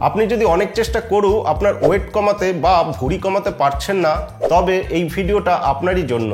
আপনি যদি অনেক চেষ্টা করেও আপনার ওয়েট কমাতে বা ভুঁড়ি কমাতে পারছেন না, তবে এই ভিডিওটা আপনারই জন্য।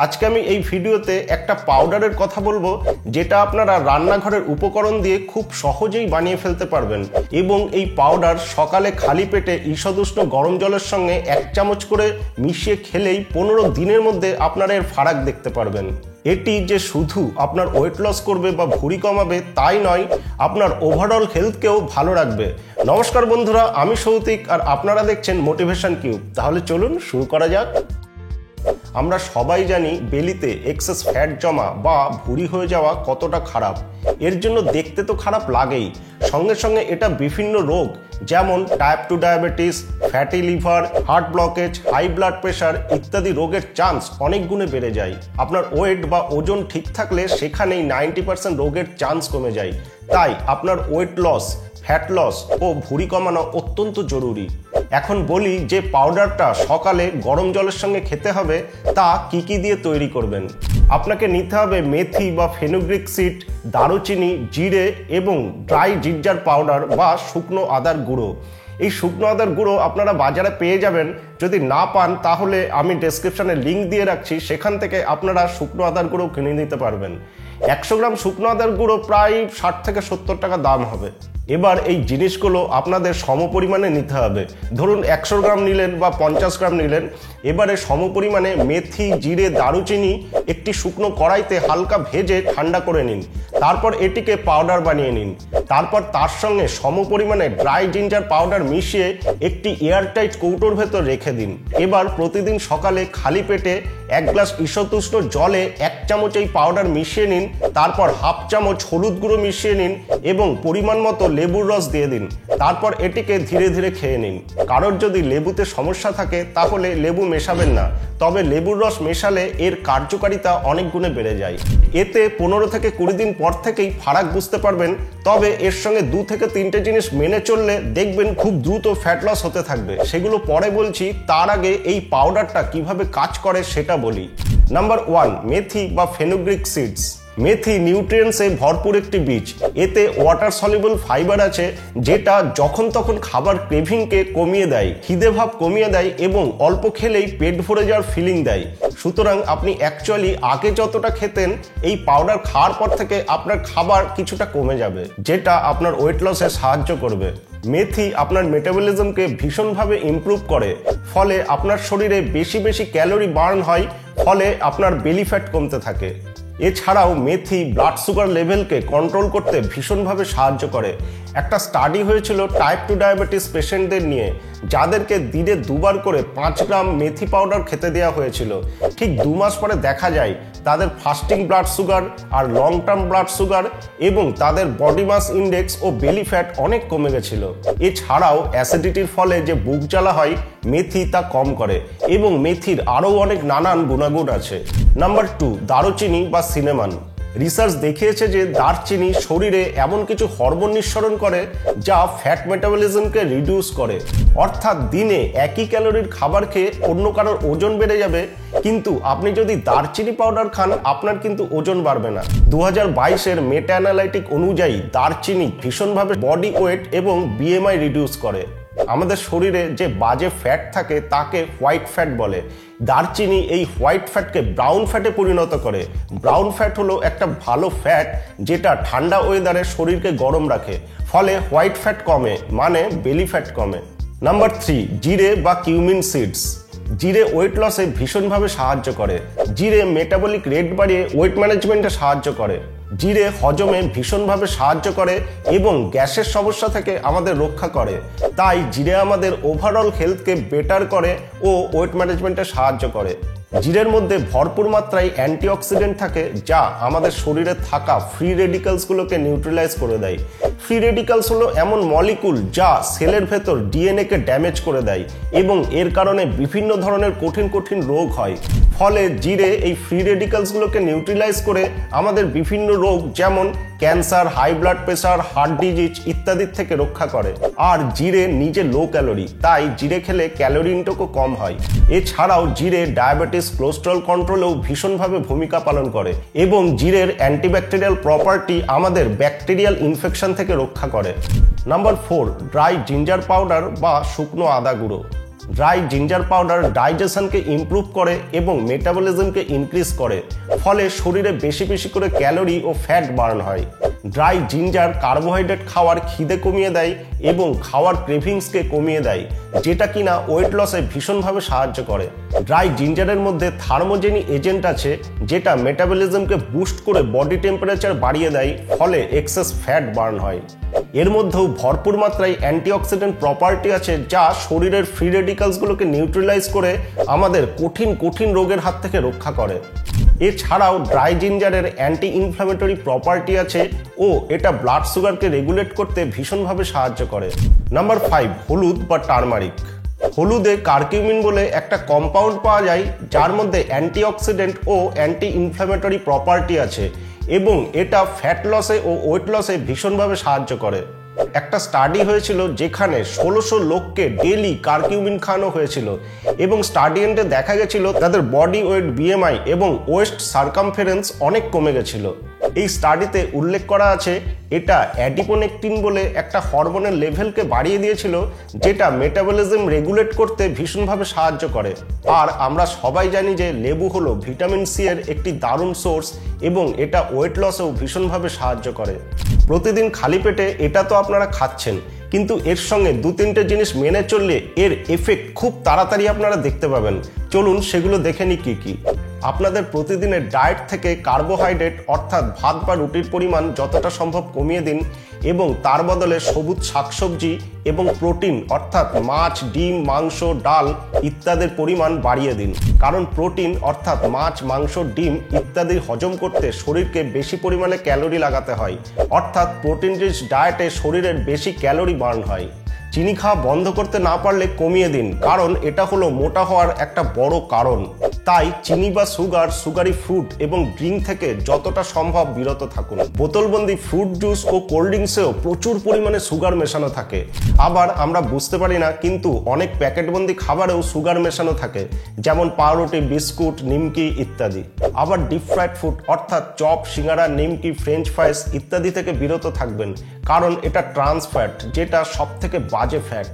আজকে আমি এই ভিডিওতে একটা পাউডারের কথা বলবো, যেটা আপনারা রান্নাঘরের উপকরণ দিয়ে খুব সহজেই বানিয়ে ফেলতে পারবেন এবং এই পাউডার সকালে খালি পেটে ঈষদুষ্ণ গরম জলের সঙ্গে 1 চামচ করে মিশিয়ে খেলেই 15 দিনের মধ্যে আপনারা এর ফারাক দেখতে পারবেন। এটি যে শুধু আপনার ওয়েট লস করবে বা ভুঁড়ি কমাবে তাই নয়, আপনার ওভারঅল হেলথকেও ভালো রাখবে। নমস্কার বন্ধুরা, আমি সৌতিক আর আপনারা দেখছেন মোটিভেশন কিউব। তাহলে চলুন শুরু করা যাক। আমরা সবাই জানি বেলিতে এক্সেস ফ্যাট জমা বা ভুঁড়ি হয়ে যাওয়া কতটা খারাপ। এর জন্য দেখতে তো খারাপ লাগেই, সঙ্গে সঙ্গে এটা বিভিন্ন রোগ যেমন type 2 diabetes, fatty liver, heart blockage, high blood pressure ইত্যাদি রোগের চান্স অনেক গুণে বেড়ে যায়। আপনার ওয়েট বা ওজন ঠিক থাকলে সেখানেই 90% রোগের চান্স কমে যায়। তাই আপনার ওয়েট লস, ফ্যাট লস ও ভুঁড়ি কমানো অত্যন্ত জরুরি। এখন বলি যে পাউডারটা সকালে গরম জলের সঙ্গে খেতে হবে, তা কি কি দিয়ে তৈরি করবেন। আপনাকে নিতে হবে মেথি বা ফেনুগ্রিক সিড, দারুচিনি, জিরে এবং ড্রাই জিঞ্জার পাউডার বা শুকনো আদার গুঁড়ো। এই শুকনো আদার গুঁড়ো আপনারা বাজারে পেয়ে যাবেন। যদি না পান তাহলে আমি ডেসক্রিপশনে লিঙ্ক দিয়ে রাখছি, সেখান থেকে আপনারা শুকনো আদার গুঁড়ো কিনে নিতে পারবেন। 100 গ্রাম শুকনো আদার গুঁড়ো প্রায় 60 থেকে 70 টাকা দাম হবে। এবার এই জিনিসগুলো আপনাদের সমপরিমাণে নিতে হবে। ধরুন 100 গ্রাম নিলেন বা 50 গ্রাম নিলেন। এবারে সমপরিমাণে মেথি, জিরে, দারুচিনি একটি শুকনো কড়াইতে হালকা ভেজে ঠান্ডা করে নিন। তারপর এটিকে পাউডার বানিয়ে নিন। তারপর তার সঙ্গে সমপরিমাণে ড্রাই জিঞ্জার পাউডার মিশিয়ে একটি এয়ারটাইট কৌটোর ভেতর রেখে দিন। এবার প্রতিদিন সকালে খালি পেটে 1 গ্লাস ঈষদুষ্ণ জলে 1 চামচ এই পাউডার মিশিয়ে নিন। তারপর হাফ চামচ হলুদ গুঁড়ো মিশিয়ে নিন এবং পরিমাণ মতো লেবুর রস দিয়ে দিন। তারপর এটিকে ধীরে ধীরে খেয়ে নিন। কারোর যদি লেবুতে সমস্যা থাকে তাহলে লেবু মেশাবেন না, তবে লেবুর রস মেশালে এর কার্যকারিতা অনেক গুণে বেড়ে যায়। এতে 15 থেকে 20 দিন পর থেকেই ফারাক বুঝতে পারবেন। তবে এর সঙ্গে 2 থেকে 3টে জিনিস মেনে চললে দেখবেন খুব দ্রুত ফ্যাট লস হতে থাকবে। সেগুলো পরে বলছি, তার আগে এই পাউডারটা কিভাবে কাজ করে সেটা বলি। নাম্বার 1, মেথি বা ফেনুগ্রিক সিডস। মেথি নিউট্রিয়েন্টসে ভরপুর একটি বীজ। এতে ওয়াটার সলিউবল ফাইবার আছে, যেটা যখন তখন খাবার ক্রেভিংকে কমিয়ে দেয়, খিদে ভাব কমিয়ে দেয় এবং অল্প খেলেই পেট ভরে যাওয়ার ফিলিং দেয়। সুতরাং আপনি অ্যাকচুয়ালি আগে যতটা খেতেন, এই পাউডার খাওয়ার পর থেকে আপনার খাবার কিছুটা কমে যাবে, যেটা আপনার ওয়েট লসে সাহায্য করবে। মেথি আপনার মেটাবলিজমকে ভীষণভাবে ইমপ্রুভ করে, ফলে আপনার শরীরে বেশি বেশি ক্যালোরি বার্ন হয়, ফলে আপনার বেলি ফ্যাট কমতে থাকে। এছাড়াও মেথি ব্লাড সুগার লেভেলকে কন্ট্রোল করতে ভীষণভাবে সাহায্য করে। একটা স্টাডি হয়েছিল টাইপ 2 ডায়াবেটিস পেশেন্টদের নিয়ে, যাদেরকে দিনে 2 বার করে 5 গ্রাম মেথি পাউডার খেতে দেওয়া হয়েছিল। ঠিক 2 মাস পরে দেখা যায় তাদের ফাস্টিং ব্লাড সুগার আর লং টার্ম ব্লাড সুগার এবং তাদের বডি মাস ইন্ডেক্স ও বেলি ফ্যাট অনেক কমে গেছিল। এছাড়াও অ্যাসিডিটির ফলে যে বুক জ্বালা হয়, মেথি তা কম করে এবং মেথির আরও অনেক নানান গুণাগুণ আছে। নাম্বার 2, দারুচিনি বা সিনেমান। রিসার্চ দেখিয়েছে যে দারচিনি শরীরে এমন কিছু হরমোন নিঃসরণ করে যা ফ্যাট মেটাবলিজমকে রিডিউস করে। অর্থাৎ দিনে একই ক্যালোরির খাবার খেয়ে অন্য কারোর ওজন বেড়ে যাবে, কিন্তু আপনি যদি দারচিনি পাউডার খান আপনার কিন্তু ওজন বাড়বে না। 2022-এর মেটা অ্যানালাইটিক অনুযায়ী দারচিনি ভীষণভাবে বডি ওয়েট এবং বিএমআই রিডিউস করে। আমাদের শরীরে যে বাজে ফ্যাট থাকে তাকে হোয়াইট ফ্যাট বলে। দারচিনি এই হোয়াইট ফ্যাটকে ব্রাউন ফ্যাটে পরিণত করে। ব্রাউন ফ্যাট হলো একটা ভালো ফ্যাট, যেটা ঠান্ডা ওয়েদারে শরীরকে গরম রাখে, ফলে হোয়াইট ফ্যাট কমে, মানে বেলি ফ্যাট কমে। নাম্বার 3, জিরে বা কিউমিন সিডস। জিরে ওয়েট লসে ভীষণভাবে সাহায্য করে। জিরে মেটাবলিক রেট বাড়িয়ে ওয়েট ম্যানেজমেন্টে সাহায্য করে। জিরে হজমে ভীষণভাবে সাহায্য করে এবং গ্যাসের সমস্যা থেকে আমাদের রক্ষা করে। তাই জিরে আমাদের ওভারঅল হেলথকে বেটার করে ও ওয়েট ম্যানেজমেন্টে সাহায্য করে। জিরের মধ্যে ভরপুর মাত্রায় অ্যান্টিঅক্সিডেন্ট থাকে, যা আমাদের শরীরে থাকা ফ্রি রেডিক্যালসগুলোকে নিউট্রালাইজ করে দেয়। ফ্রি রেডিক্যালস হলো এমন মলিকুল যা সেলের ভেতর ডিএনএকে ড্যামেজ করে দেয় এবং এর কারণে বিভিন্ন ধরনের কঠিন কঠিন রোগ হয়। ফলে জিরে এই ফ্রি রেডিক্যালসগুলোকে নিউট্রালাইজ করে আমাদের বিভিন্ন রোগ যেমন cancer, high blood pressure, heart disease ইত্যাদির থেকে রক্ষা করে। আর জিরে নিজে লো ক্যালোরি, তাই জিরে খেলে ক্যালোরি ইনটেকও কম হয়। এছাড়াও জিরে ডায়াবেটিস, কোলেস্টেরল কন্ট্রোলেও ভীষণভাবে ভূমিকা পালন করে এবং জিরের অ্যান্টিব্যাকটেরিয়াল প্রপার্টি আমাদের ব্যাকটেরিয়াল ইনফেকশন থেকে রক্ষা করে। নাম্বার 4, ড্রাই জিঞ্জার পাউডার বা শুকনো আদা গুঁড়ো। ড্রাই জিঞ্জার পাউডার ডাইজেশনকে ইমপ্রুভ করে এবং মেটাবলিজমকে ইনক্রিজ করে, ফলে শরীরে বেশি বেশি করে ক্যালোরি ও ফ্যাট বার্ন হয়। ড্রাই জিঞ্জার কার্বোহাইড্রেট খাওয়ার খিদে কমিয়ে দেয় এবং খাওয়ার ক্রেভিংসকে কমিয়ে দেয়, যেটা কিনা ওয়েট লসে ভীষণভাবে সাহায্য করে। ড্রাই জিঞ্জারের মধ্যে থার্মোজেনিক এজেন্ট আছে, যেটা মেটাবলিজমকে বুস্ট করে বডি টেম্পারেচার বাড়িয়ে দেয়, ফলে এক্সেস ফ্যাট বার্ন হয়। এর মধ্যেও ভরপুর মাত্রায় অ্যান্টিঅক্সিডেন্ট প্রপার্টি আছে, যা শরীরের ফ্রি রেডিক্যালসগুলোকে নিউট্রালাইজ করে আমাদের কঠিন কঠিন রোগের হাত থেকে রক্ষা করে। এছাড়াও ড্রাই জিঞ্জারের অ্যান্টি ইনফ্ল্যামেটরি প্রপার্টি আছে ও এটা ব্লাড সুগারকে রেগুলেট করতে ভীষণভাবে সাহায্য করে। নাম্বার 5, হলুদ বা টারমারিক। হলুদে কারকিউমিন বলে একটা কম্পাউন্ড পাওয়া যায়, যার মধ্যে অ্যান্টিঅক্সিডেন্ট ও অ্যান্টি ইনফ্ল্যামেটরি প্রপার্টি আছে এবং এটা ফ্যাট লসে ও ওয়েট লসে ভীষণভাবে সাহায্য করে। একটা স্টাডি হয়েছিল যেখানে 1600 লোককে ডেইলি কারকিউমিন খাওয়ানো হয়েছিল এবং স্টাডি এন্ডে দেখা গেছিল তাদের বডি ওয়েট, বিএমআই এবং ওয়েস্ট সার্কামফারেন্স অনেক কমে গেছিল। এই স্টাডিতে উল্লেখ করা আছে এটা অ্যাডিপোনেকটিন বলে একটা হরমোনের লেভেলকে বাড়িয়ে দিয়েছিল, যেটা মেটাবলিজম রেগুলেট করতে ভীষণভাবে সাহায্য করে। আর আমরা সবাই জানি যে লেবু হলো ভিটামিন সি এর একটি দারুণ সোর্স এবং এটা ওয়েট লসেও ভীষণভাবে সাহায্য করে। প্রতিদিন খালি পেটে এটা তো আপনারা খাচ্ছেন, কিন্তু এর সঙ্গে 2-3টে জিনিস মেনে চললে এর এফেক্ট খুব তাড়াতাড়ি আপনারা দেখতে পাবেন। চলুন সেগুলো দেখে নিই কি কি। আপনাদের প্রতিদিনের ডায়েট থেকে কার্বোহাইড্রেট অর্থাৎ ভাত বা রুটির পরিমাণ যতটা সম্ভব কমিয়ে দিন এবং তার বদলে সবুজ শাকসবজি এবং প্রোটিন অর্থাৎ মাছ, ডিম, মাংস, ডাল ইত্যাদির পরিমাণ বাড়িয়ে দিন। কারণ প্রোটিন অর্থাৎ মাছ, মাংস, ডিম ইত্যাদি হজম করতে শরীরকে বেশি পরিমাণে ক্যালোরি লাগাতে হয়, অর্থাৎ প্রোটিন রিচ ডায়েটে শরীরের বেশি ক্যালোরি বার্ন হয়। চিনি খাওয়া বন্ধ করতে না পারলে কমিয়ে দিন, কারণ এটা হলো মোটা হওয়ার একটা বড় কারণ। তাই চিনি বা সুগারি ফ্রুট এবং ড্রিঙ্ক থেকে যতটা সম্ভব বিরত থাকুন। বোতলবন্দি ফ্রুট জুস ও কোল্ড ড্রিঙ্কসেও প্রচুর পরিমাণে সুগার মেশানো থাকে। আবার আমরা বুঝতে পারি না, কিন্তু অনেক প্যাকেটবন্দি খাবারেও সুগার মেশানো থাকে, যেমন পাউরুটি, বিস্কুট, নিমকি ইত্যাদি। আবার ডিপ ফ্রাইড ফুড অর্থাৎ চপ, সিঙ্গারা, নিমকি, ফ্রেঞ্চ ফ্রাইস ইত্যাদি থেকে বিরত থাকবেন, কারণ এটা ট্রান্স ফ্যাট, যেটা সব থেকে বাজে ফ্যাট।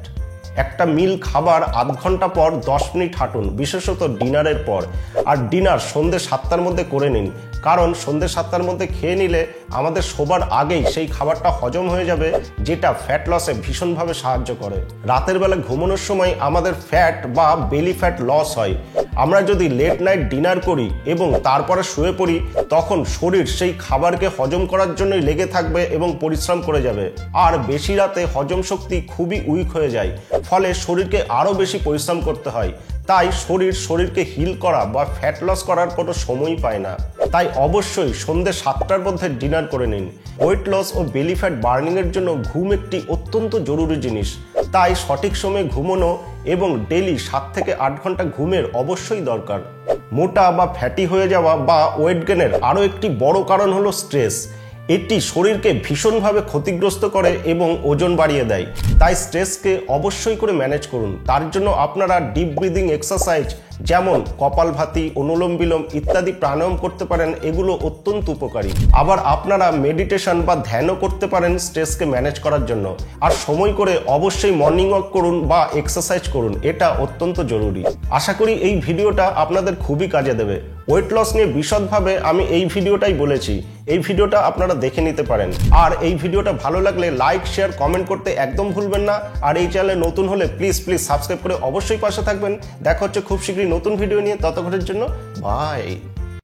একটা মিল খাবার আধ ঘন্টা পর 10 মিনিট হাঁটুন, বিশেষত ডিনারের পর। আর ডিনার সন্ধ্যে 7টার মধ্যে করে নিন, কারণ সন্ধ্যে 7টার মধ্যে খেয়ে নিলে আমাদের শোবার আগেই সেই খাবারটা হজম হয়ে যাবে, যেটা ফ্যাট লসে ভীষণভাবে সাহায্য করে। রাতের বেলা ঘুমানোর সময় আমাদের ফ্যাট বা বেলি ফ্যাট লস হয়। আমরা যদি লেট নাইট ডিনার করি এবং তারপরে শুয়ে পড়ি, তখন শরীর সেই খাবারকে হজম করার জন্যই লেগে থাকবে এবং পরিশ্রম করে যাবে। আর বেশি রাতে হজম শক্তি খুবই উইক হয়ে যায়, ফলে শরীরকে আরও বেশি পরিশ্রম করতে হয়। তাই শরীরকে হিল করা বা ফ্যাট লস করার কোনো সময়ই পায় না। তাই অবশ্যই সন্ধ্যে 7টার মধ্যে ডিনার করে নিন। ওয়েট লস ও বেলি ফ্যাট বার্নিং এর জন্য ঘুম একটি অত্যন্ত জরুরি জিনিস। তাই সঠিক সময়ে ঘুমানো এবং ডেইলি 7 থেকে 8 ঘন্টা ঘুমের অবশ্যই দরকার। মোটা বা ফ্যাটি হয়ে যাওয়া বা ওয়েট গেনের আরও একটি বড় কারণ হলো স্ট্রেস। এটি শরীরকে ভীষণভাবে ক্ষতিগ্রস্ত করে এবং ওজন বাড়িয়ে দেয়। তাই স্ট্রেসকে অবশ্যই করে ম্যানেজ করুন। তার জন্য আপনারা ডিপ ব্রিদিং এক্সারসাইজ যেমন কপালভাতি, অনুলোম বিলোম ইত্যাদি প্রাণায়াম করতে পারেন, এগুলো অত্যন্ত উপকারী। আবার আপনারা মেডিটেশন বা ধ্যানও করতে পারেন স্ট্রেসকে ম্যানেজ করার জন্য। আর সময় করে অবশ্যই মর্নিং ওয়াক করুন বা এক্সারসাইজ করুন, এটা অত্যন্ত জরুরি। আশা করি এই ভিডিওটা আপনাদের খুবই কাজে দেবে। ওয়েট লস নিয়ে বিশদভাবে আমি এই ভিডিওটাই বলেছি, এই ভিডিওটা আপনারা দেখে নিতে পারেন। আর এই ভিডিওটা ভালো লাগলে লাইক, শেয়ার, কমেন্ট করতে একদম ভুলবেন না। আর এই চ্যানেলে নতুন হলে প্লিজ সাবস্ক্রাইব করে অবশ্যই পাশে থাকবেন। দেখা হচ্ছে খুব শীঘ্রই নতুন ভিডিও নিয়ে, ততক্ষণের জন্য বাই।